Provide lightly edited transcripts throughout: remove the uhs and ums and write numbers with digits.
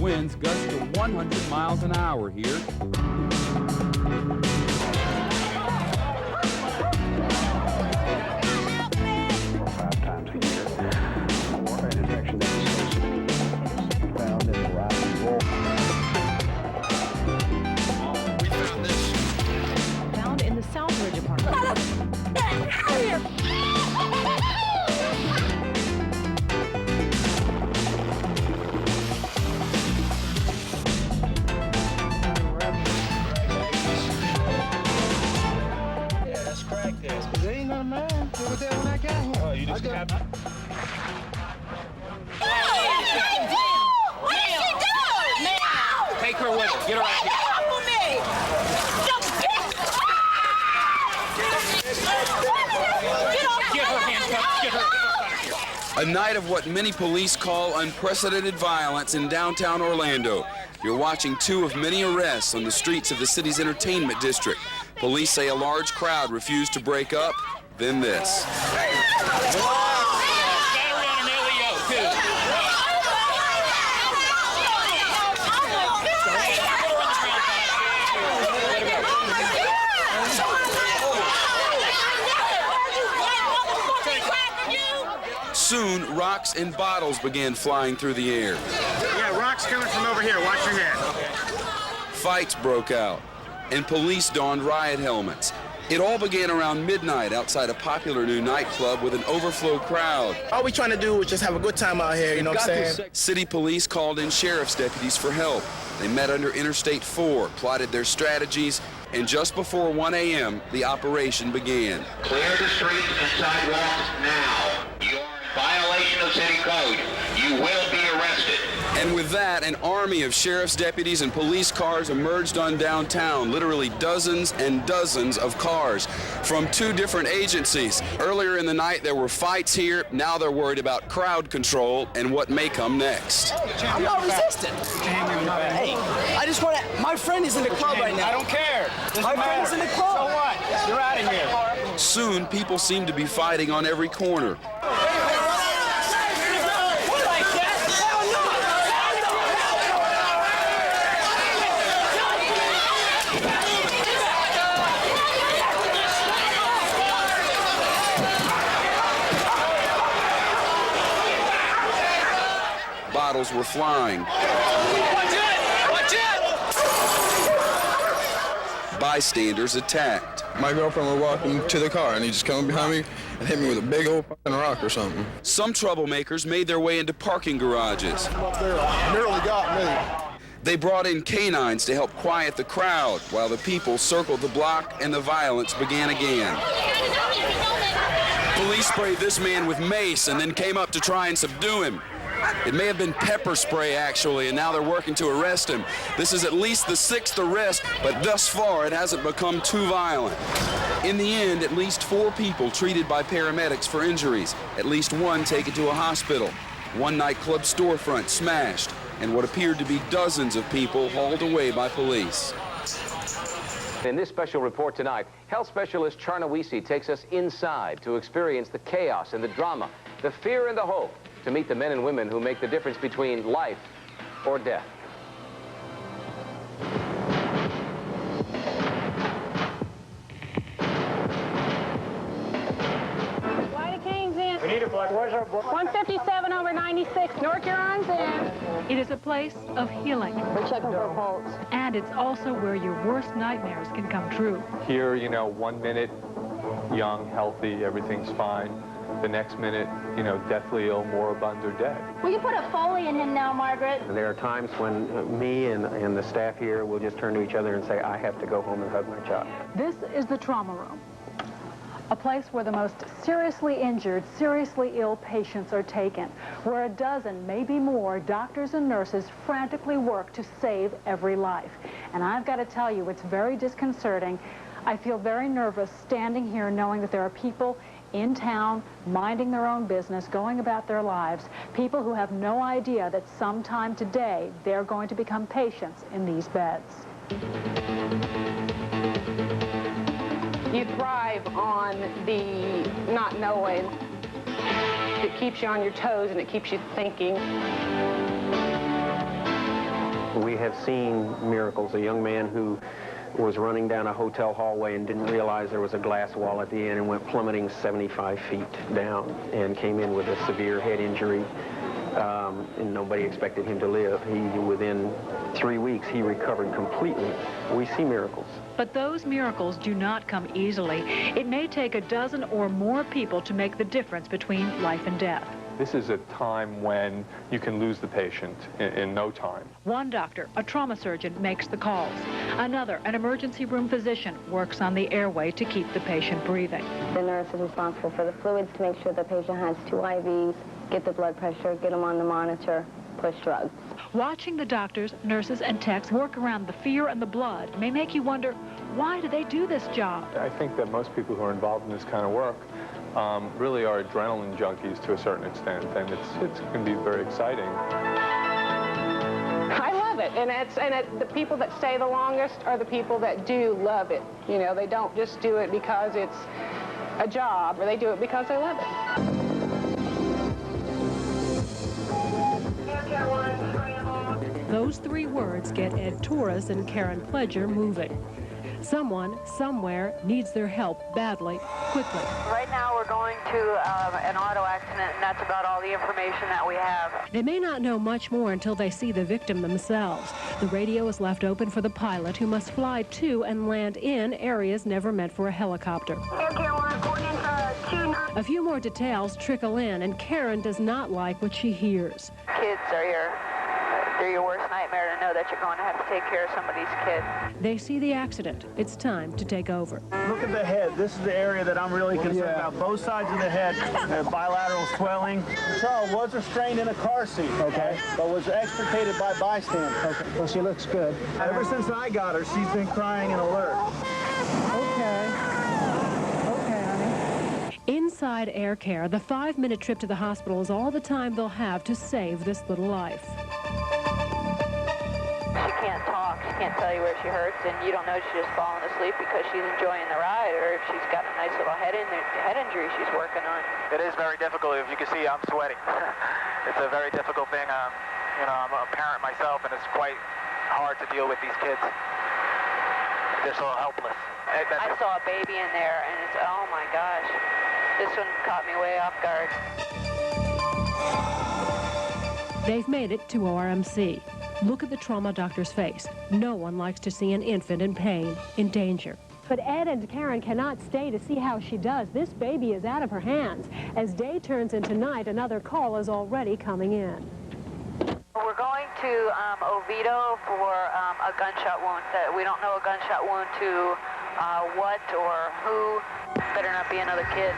winds gust to 100 miles an hour here. Found in the Southridge apartment. Take her with her. Get her out here. Get her handcuffed. Get her. A night of what many police call unprecedented violence in downtown Orlando. You're watching two of many arrests on the streets of the city's entertainment district. Police say a large crowd refused to break up. Then this. Soon, rocks and bottles began flying through the air. Yeah, rocks coming from over here. Watch your head. Fights broke out, and police donned riot helmets. It all began around midnight outside a popular new nightclub with an overflow crowd. All we trying to do is just have a good time out here, you know what I'm saying? City police called in sheriff's deputies for help. They met under Interstate 4, plotted their strategies, and just before 1 a.m., the operation began. Clear the streets and sidewalks now. You're in violation of city code. You will be arrested. And with that, an army of sheriff's deputies and police cars emerged on downtown, literally dozens and dozens of cars from two different agencies. Earlier in the night, there were fights here. Now they're worried about crowd control and what may come next. I'm not resisting. Hey, I just want to, my friend is in the club right now. I don't care. My friend is in the club. So what? You're out of here. Soon, people seem to be fighting on every corner. Bottles were flying. Watch it! Watch it! Bystanders attacked. My girlfriend were walking to the car, and he just came behind me and hit me with a big old fucking rock or something. Some troublemakers made their way into parking garages. Up there, nearly got me. They brought in canines to help quiet the crowd while the people circled the block and the violence began again. Police sprayed this man with mace and then came up to try and subdue him. It may have been pepper spray, actually, and now they're working to arrest him. This is at least the 6th arrest, but thus far it hasn't become too violent. In the end, at least 4 people treated by paramedics for injuries, at least 1 taken to a hospital. 1 nightclub storefront smashed, and what appeared to be dozens of people hauled away by police. In this special report tonight, health specialist Charna Wiese takes us inside to experience the chaos and the drama, the fear and the hope, to meet the men and women who make the difference between life or death. White King's in. We need a black. Where's our book? 157 over 96. North Huron's in. It is a place of healing. We're checking for a pulse. And it's also where your worst nightmares can come true. Here, you know, 1 minute, young, healthy, everything's fine. The next minute, you know, deathly ill, moribund, or dead. Will you put a Foley in him now, Margaret? There are times when me and the staff here will just turn to each other and say, I have to go home and hug my child. This is the trauma room, a place where the most seriously injured, seriously ill patients are taken, where a dozen, maybe more, doctors and nurses frantically work to save every life. And I've got to tell you, it's very disconcerting. I feel very nervous standing here knowing that there are people in town, minding their own business, going about their lives, people who have no idea that sometime today they're going to become patients in these beds. You thrive on the not knowing. It keeps you on your toes and it keeps you thinking. We have seen miracles. A young man who was running down a hotel hallway and didn't realize there was a glass wall at the end and went plummeting 75 feet down and came in with a severe head injury. And nobody expected him to live. Within 3 weeks, he recovered completely. We see miracles. But those miracles do not come easily. It may take a dozen or more people to make the difference between life and death. This is a time when you can lose the patient in no time. One doctor, a trauma surgeon, makes the calls. Another, an emergency room physician, works on the airway to keep the patient breathing. The nurse is responsible for the fluids to make sure the patient has 2 IVs, get the blood pressure, get them on the monitor, push drugs. Watching the doctors, nurses, and techs work around the fear and the blood may make you wonder, why do they do this job? I think that most people who are involved in this kind of work really are adrenaline junkies to a certain extent, and it's going to be very exciting. I love it, and the people that stay the longest are the people that do love it. You know, they don't just do it because it's a job, or they do it because they love it. Those 3 words get Ed Torres and Karen Pledger moving. Someone, somewhere, needs their help badly, quickly. Right now we're going to an auto accident, and that's about all the information that we have. They may not know much more until they see the victim themselves. The radio is left open for the pilot, who must fly to and land in areas never meant for a helicopter. A few more details trickle in, and Karen does not like what she hears. Kids are they're your worst nightmare, to know that you're going to have to take care of somebody's kid. They see the accident. It's time to take over. Look at the head. This is the area that I'm really concerned about. Both sides of the head, bilateral swelling. The child was restrained in a car seat, okay, but was extricated by bystanders. Okay. Well, she looks good. Ever since I got her, she's been crying and alert. Okay. Okay, honey. Inside Air Care, the 5-minute trip to the hospital is all the time they'll have to save this little life. She can't talk, she can't tell you where she hurts, and you don't know she's just falling asleep because she's enjoying the ride, or if she's got a nice little head injury she's working on. It is very difficult. If you can see, I'm sweating. It's a very difficult thing. You know, I'm a parent myself, and it's quite hard to deal with these kids. They're so helpless. I saw a baby in there, and it's, oh my gosh, this one caught me way off guard. They've made it to ORMC. Look at the trauma doctor's face. No one likes to see an infant in pain, in danger. But Ed and Karen cannot stay to see how she does. This baby is out of her hands. As day turns into night, another call is already coming in. We're going to Oviedo for a gunshot wound. We don't know a gunshot wound to what or who. Better not be another kid.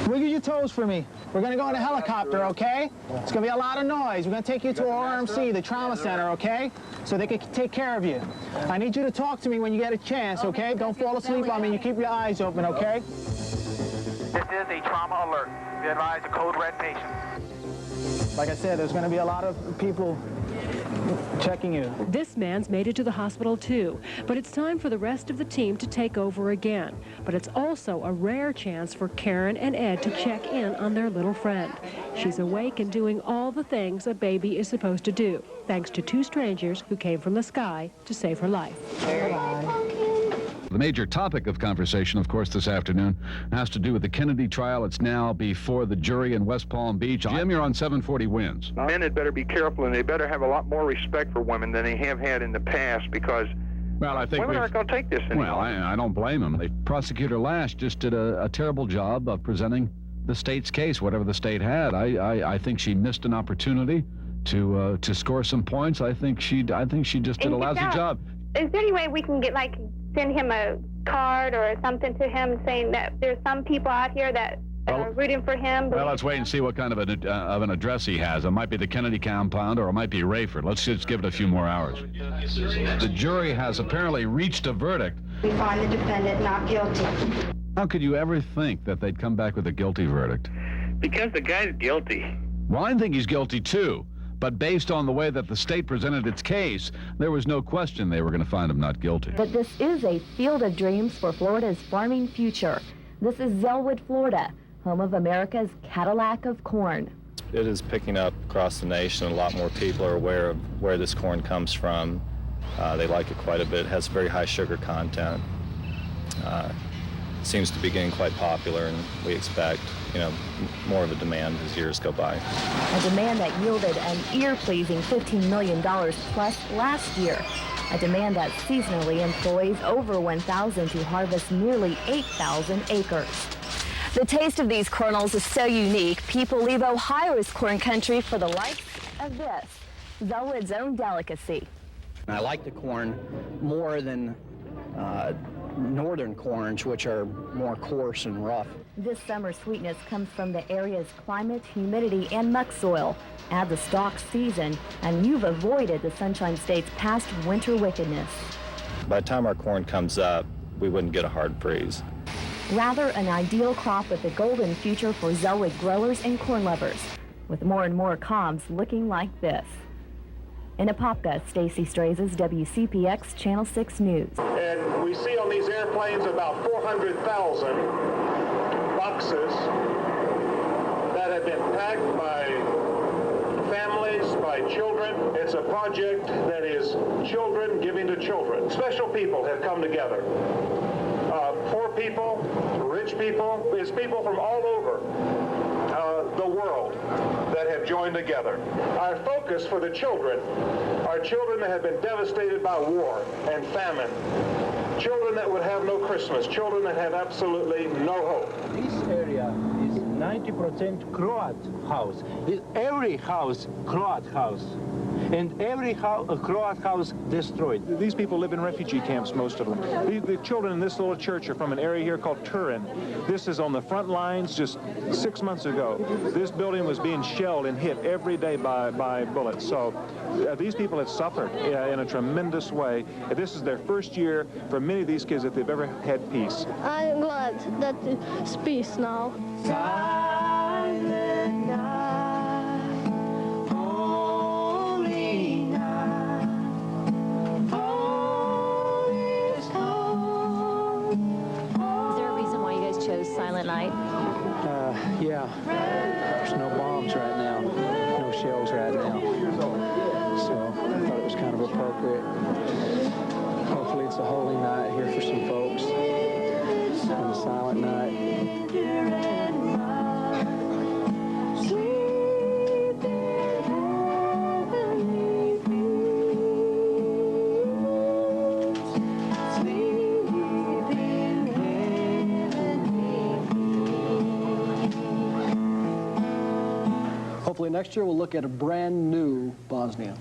Wiggle your toes for me. We're going to go in a helicopter, okay? It's going to be a lot of noise. We're going to take you to ORMC, the trauma center, okay? So they can take care of you. I need you to talk to me when you get a chance, okay? Don't fall asleep on me. You keep your eyes open, okay? This is a trauma alert. We advise a code red patient. Like I said, there's going to be a lot of people checking you. This man's made it to the hospital too, but it's time for the rest of the team to take over again. But it's also a rare chance for Karen and Ed to check in on their little friend. She's awake and doing all the things a baby is supposed to do, thanks to 2 strangers who came from the sky to save her life. The major topic of conversation, of course, this afternoon has to do with the Kennedy trial. It's now before the jury in West Palm Beach. Jim, you're on 740 Wins. Men had better be careful, and they better have a lot more respect for women than they have had in the past, because I think women aren't going to take this anymore. Well, I don't blame them. The prosecutor Lash just did a terrible job of presenting the state's case, whatever the state had. I think she missed an opportunity to score some points. I think she just did a lousy job. Is there any way we can get, send him a card or something to him saying that there's some people out here that are rooting for him? Well, let's wait and see what kind of an address he has. It might be the Kennedy compound, or it might be Rayford. Let's just give it a few more hours. The jury has apparently reached a verdict. We find the defendant not guilty. How could you ever think that they'd come back with a guilty verdict? Because the guy's guilty. Well, I think he's guilty too. But based on the way that the state presented its case, there was no question they were going to find him not guilty. But this is a field of dreams for Florida's farming future. This is Zellwood, Florida, home of America's Cadillac of corn. it is picking up across the nation. A lot more people are aware of where this corn comes from. They like it quite a bit. It has very high sugar content. Seems to be getting quite popular, and we expect, more of a demand as years go by. A demand that yielded an ear-pleasing $15 million plus last year. A demand that seasonally employs over 1,000 to harvest nearly 8,000 acres. The taste of these kernels is so unique, people leave Ohio's corn country for the likes of this, Zellwood's own delicacy. I like the corn more than northern corns, which are more coarse and rough. This summer sweetness comes from the area's climate, humidity, and muck soil. Add the stalk season, and you've avoided the Sunshine State's past winter wickedness. By the time our corn comes up, we wouldn't get a hard freeze. Rather, an ideal crop with a golden future for Zellwood growers and corn lovers, with more and more cobs looking like this. In Apopka, Stacy Strazes, WCPX Channel 6 News. And we see on these airplanes about 400,000 boxes that have been packed by families, by children. It's a project that is children giving to children. Special people have come together. Poor people, rich people, it's people from all over the world that have joined together. Our focus for the children are children that have been devastated by war and famine. Children that would have no Christmas. Children that have absolutely no hope. This area is 90% Croat house. Every house, Croat house. And every Croat house destroyed. These people live in refugee camps, most of them. The children in this little church are from an area here called Turin. This is on the front lines just 6 months ago. This building was being shelled and hit every day by bullets. So these people have suffered in a tremendous way. This is their first year for many of these kids that they've ever had peace. I'm glad that it's peace now. Silent night, holy night, all is home. Is there a reason why you guys chose Silent Night? Yeah. There's no bombs right now, no shells right now. So I thought it was kind of appropriate. Hopefully it's a holy night here for some folks. And a silent night. Hopefully next year we'll look at a brand new Bosnia.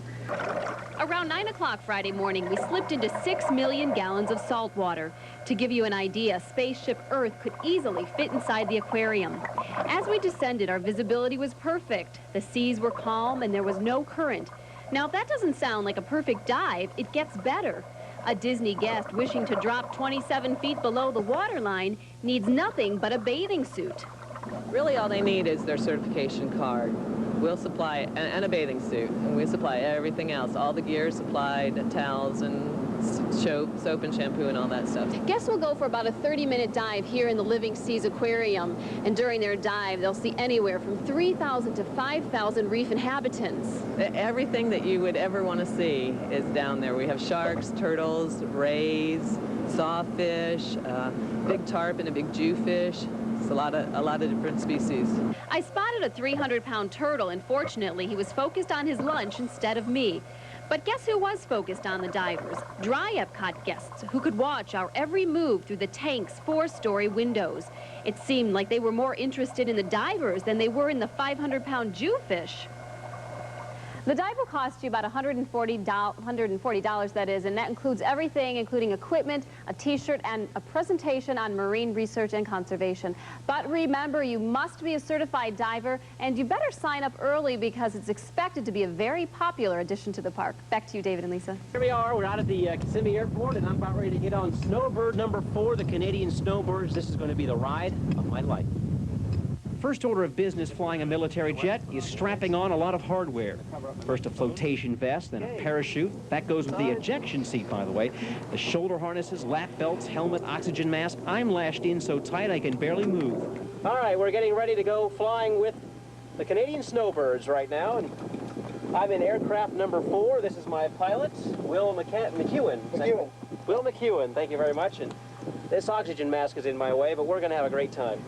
Around 9 o'clock Friday morning, we slipped into 6 million gallons of salt water. To give you an idea, spaceship Earth could easily fit inside the aquarium. As we descended, our visibility was perfect. The seas were calm and there was no current. Now, if that doesn't sound like a perfect dive, it gets better. A Disney guest wishing to drop 27 feet below the waterline needs nothing but a bathing suit. Really, all they need is their certification card. We'll supply, and a bathing suit, and we supply everything else. All the gear supplied, towels and soap and shampoo and all that stuff. Guests will go for about a 30-minute dive here in the Living Seas Aquarium, and during their dive, they'll see anywhere from 3,000 to 5,000 reef inhabitants. Everything that you would ever want to see is down there. We have sharks, turtles, rays, sawfish, big tarpon, a big jewfish. It's a lot of different species. I spotted a 300-pound turtle, and fortunately, he was focused on his lunch instead of me. But guess who was focused on the divers? Dry Epcot guests who could watch our every move through the tank's 4-story windows. It seemed like they were more interested in the divers than they were in the 500-pound Jewfish. The dive will cost you about $140, that is, and that includes everything, including equipment, a T-shirt, and a presentation on marine research and conservation. But remember, you must be a certified diver, and you better sign up early because it's expected to be a very popular addition to the park. Back to you, David and Lisa. Here we are. We're out at the Kissimmee Airport, and I'm about ready to get on Snowbird number 4, the Canadian Snowbirds. This is going to be the ride of my life. First order of business flying a military jet is strapping on a lot of hardware. First a flotation vest, then a parachute. That goes with the ejection seat, by the way. The shoulder harnesses, lap belts, helmet, oxygen mask. I'm lashed in so tight I can barely move. All right, we're getting ready to go flying with the Canadian Snowbirds right now, and I'm in aircraft number 4. This is my pilot, Will McEwen. Will McEwen, thank you very much. And this oxygen mask is in my way, but we're going to have a great time.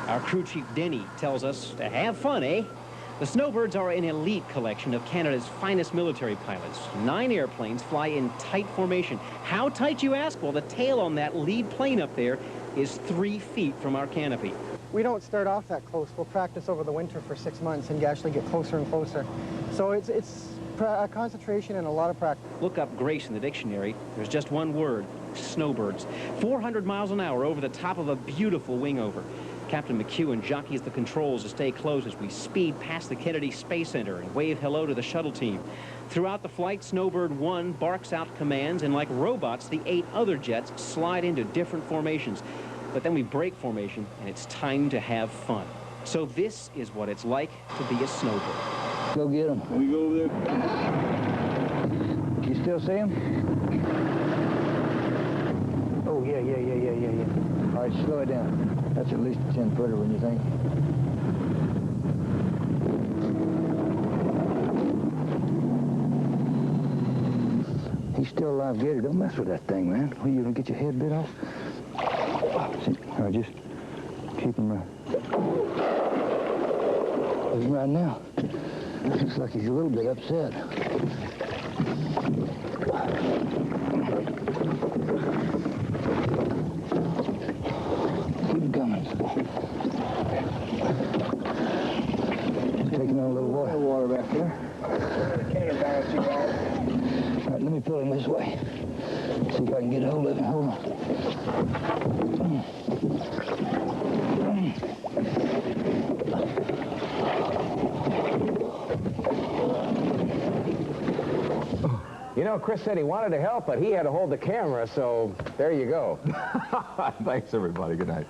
Our crew chief, Denny, tells us to have fun, eh? The Snowbirds are an elite collection of Canada's finest military pilots. 9 airplanes fly in tight formation. How tight, you ask? Well, the tail on that lead plane up there is 3 feet from our canopy. We don't start off that close. We'll practice over the winter for 6 months and actually get closer and closer. So it's a concentration and a lot of practice. Look up grace in the dictionary. There's just one word: snowbirds. 400 miles an hour over the top of a beautiful wingover. Captain McEwen jockeys the controls to stay close as we speed past the Kennedy Space Center and wave hello to the shuttle team. Throughout the flight, Snowbird 1 barks out commands, and like robots, the 8 other jets slide into different formations. But then we break formation, and it's time to have fun. So this is what it's like to be a snowbird. Go get him. We go over there. You still see him? Oh, yeah. All right, slow it down. That's at least a 10-footer, wouldn't you think? He's still alive. Get it. Don't mess with that thing, man. Will you even get your head bit off? See, all right, just keep him right now. Looks like he's a little bit upset. Keep coming. Taking on a little water. Water back there. Counterbalance you all. All right, let me pull him this way. See if I can get a hold of him. Hold on. You know, Chris said he wanted to help, but he had to hold the camera, so there you go. Thanks, everybody. Good night.